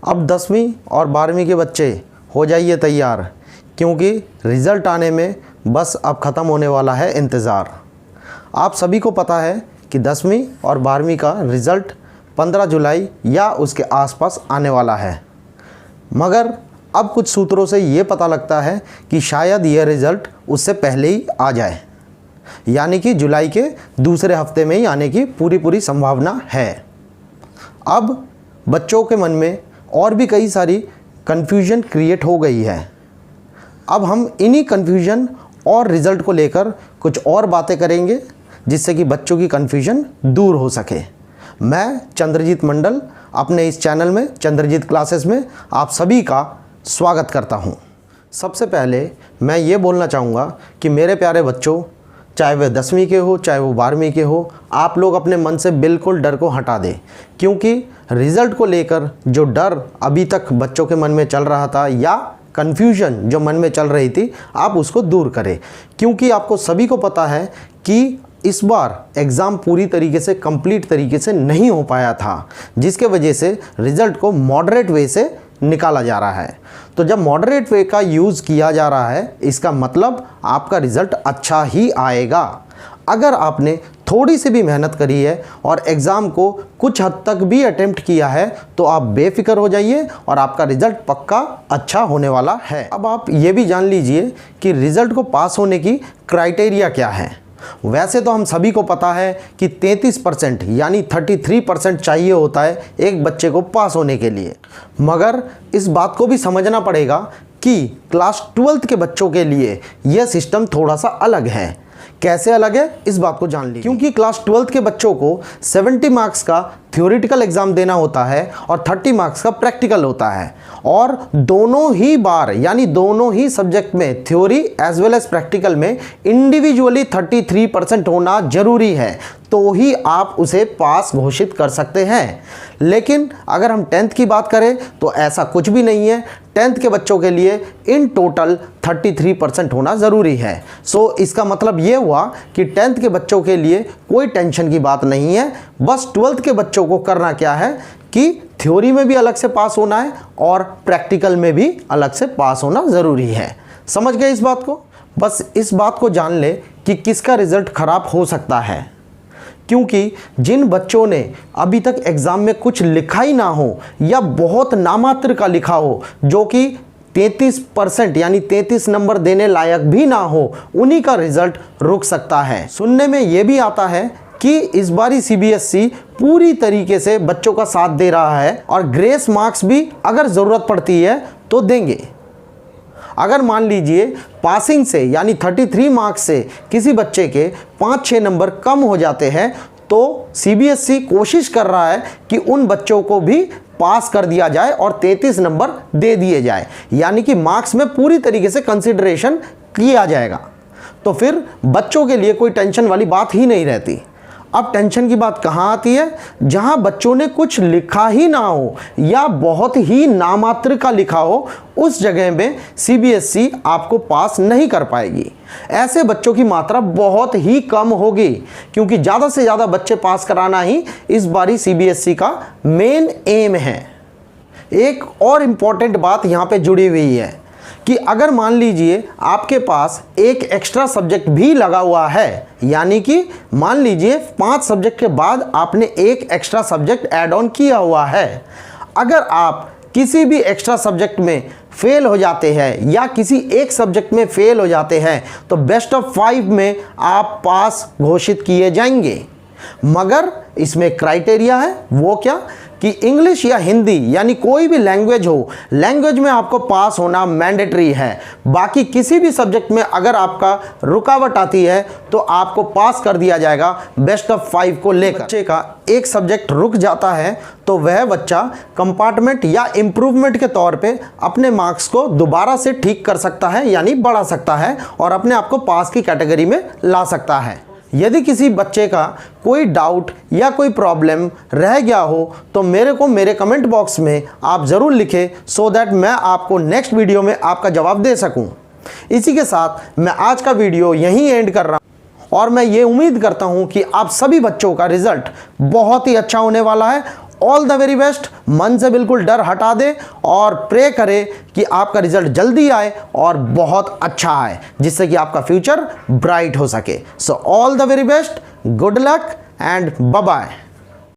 अब 10वीं और 12वीं के बच्चे हो जाइए तैयार, क्योंकि रिज़ल्ट आने में बस अब ख़त्म होने वाला है इंतज़ार। आप सभी को पता है कि 10वीं और 12वीं का रिज़ल्ट 15 जुलाई या उसके आसपास आने वाला है, मगर अब कुछ सूत्रों से ये पता लगता है कि शायद ये रिज़ल्ट उससे पहले ही आ जाए, यानी कि जुलाई के दूसरे हफ्ते में ही आने की पूरी संभावना है। अब बच्चों के मन में और भी कई सारी कन्फ्यूजन क्रिएट हो गई है। अब हम इन्हीं कन्फ्यूजन और रिज़ल्ट को लेकर कुछ और बातें करेंगे, जिससे कि बच्चों की कन्फ्यूजन दूर हो सके। मैं चंद्रजीत मंडल अपने इस चैनल में चंद्रजीत क्लासेस में आप सभी का स्वागत करता हूं। सबसे पहले मैं ये बोलना चाहूँगा कि मेरे प्यारे बच्चों, चाहे वह 10वीं के हो चाहे वो 12वीं के हो, आप लोग अपने मन से बिल्कुल डर को हटा दें, क्योंकि रिज़ल्ट को लेकर जो डर अभी तक बच्चों के मन में चल रहा था या कन्फ्यूजन जो मन में चल रही थी, आप उसको दूर करें। क्योंकि आपको सभी को पता है कि इस बार एग्ज़ाम पूरी तरीके से कंप्लीट तरीके से नहीं हो पाया था, जिसके वजह से रिज़ल्ट को मॉडरेट वे से निकाला जा रहा है। तो जब मॉडरेट वे का यूज़ किया जा रहा है, इसका मतलब आपका रिज़ल्ट अच्छा ही आएगा। अगर आपने थोड़ी सी भी मेहनत करी है और एग्ज़ाम को कुछ हद तक भी अटेम्प्ट किया है, तो आप बेफिक्र हो जाइए और आपका रिज़ल्ट पक्का अच्छा होने वाला है। अब आप ये भी जान लीजिए कि रिज़ल्ट को पास होने की क्राइटेरिया क्या है। वैसे तो हम सभी को पता है कि 33% यानी 33% चाहिए होता है एक बच्चे को पास होने के लिए, मगर इस बात को भी समझना पड़ेगा कि क्लास 12th के बच्चों के लिए यह सिस्टम थोड़ा सा अलग है। कैसे अलग है, इस बात को जान लीजिए। क्योंकि क्लास 12th के बच्चों को 70 मार्क्स का थ्योरेटिकल एग्ज़ाम देना होता है और 30 मार्क्स का प्रैक्टिकल होता है, और दोनों ही बार यानी दोनों ही सब्जेक्ट में theory as well as practical में इंडिविजुअली 33% होना जरूरी है, तो ही आप उसे पास घोषित कर सकते हैं। लेकिन अगर हम 10th की बात करें तो ऐसा कुछ भी नहीं है। 10th के बच्चों के लिए इन टोटल 33% होना ज़रूरी है। सो इसका मतलब ये हुआ कि 10th के बच्चों के लिए कोई टेंशन की बात नहीं है। बस 12th के बच्चों को करना क्या है कि थ्योरी में भी अलग से पास होना है और प्रैक्टिकल में भी अलग से पास होना ज़रूरी है। समझ गए इस बात को? बस इस बात को जान ले कि किसका रिज़ल्ट ख़राब हो सकता है, क्योंकि जिन बच्चों ने अभी तक एग्ज़ाम में कुछ लिखा ही ना हो या बहुत नामात्र का लिखा हो, जो कि 33% यानी 33 नंबर देने लायक भी ना हो, उन्हीं का रिज़ल्ट रुक सकता है। सुनने में ये भी आता है कि इस बारी CBSE पूरी तरीके से बच्चों का साथ दे रहा है और ग्रेस मार्क्स भी अगर ज़रूरत पड़ती है तो देंगे। अगर मान लीजिए पासिंग से यानी 33 मार्क्स से किसी बच्चे के 5-6 नंबर कम हो जाते हैं, तो CBSE कोशिश कर रहा है कि उन बच्चों को भी पास कर दिया जाए और 33 नंबर दे दिए जाए, यानी कि मार्क्स में पूरी तरीके से कंसिडरेशन किया जाएगा। तो फिर बच्चों के लिए कोई टेंशन वाली बात ही नहीं रहती। अब टेंशन की बात कहाँ आती है? जहाँ बच्चों ने कुछ लिखा ही ना हो या बहुत ही नामात्र का लिखा हो, उस जगह में CBSE आपको पास नहीं कर पाएगी। ऐसे बच्चों की मात्रा बहुत ही कम होगी, क्योंकि ज़्यादा से ज़्यादा बच्चे पास कराना ही इस बारी CBSE का मेन एम है। एक और इम्पॉर्टेंट बात यहाँ पे जुड़ी हुई है कि अगर मान लीजिए आपके पास एक एक्स्ट्रा सब्जेक्ट भी लगा हुआ है, यानी कि मान लीजिए 5 सब्जेक्ट के बाद आपने एक एक्स्ट्रा सब्जेक्ट ऐड ऑन किया हुआ है, अगर आप किसी भी एक्स्ट्रा सब्जेक्ट में फेल हो जाते हैं या किसी एक सब्जेक्ट में फेल हो जाते हैं, तो बेस्ट ऑफ 5 में आप पास घोषित किए जाएंगे। मगर इसमें क्राइटेरिया है, वो क्या कि इंग्लिश या हिंदी यानी कोई भी लैंग्वेज हो, लैंग्वेज में आपको पास होना मैंडेटरी है। बाकी किसी भी सब्जेक्ट में अगर आपका रुकावट आती है तो आपको पास कर दिया जाएगा बेस्ट ऑफ 5 को लेकर। बच्चे का एक सब्जेक्ट रुक जाता है तो वह बच्चा कंपार्टमेंट या इम्प्रूवमेंट के तौर पे अपने मार्क्स को दोबारा से ठीक कर सकता है, यानी बढ़ा सकता है और अपने आप को पास की कैटेगरी में ला सकता है। यदि किसी बच्चे का कोई डाउट या कोई प्रॉब्लम रह गया हो तो मेरे कमेंट बॉक्स में आप ज़रूर लिखें, सो दैट मैं आपको नेक्स्ट वीडियो में आपका जवाब दे सकूं। इसी के साथ मैं आज का वीडियो यहीं एंड कर रहा हूं और मैं ये उम्मीद करता हूं कि आप सभी बच्चों का रिज़ल्ट बहुत ही अच्छा होने वाला है ऑल द वेरी बेस्ट। मन से बिल्कुल डर हटा दे और प्रे करे कि आपका रिजल्ट जल्दी आए और बहुत अच्छा आए, जिससे कि आपका फ्यूचर ब्राइट हो सके। So all the very best, good luck and bye bye.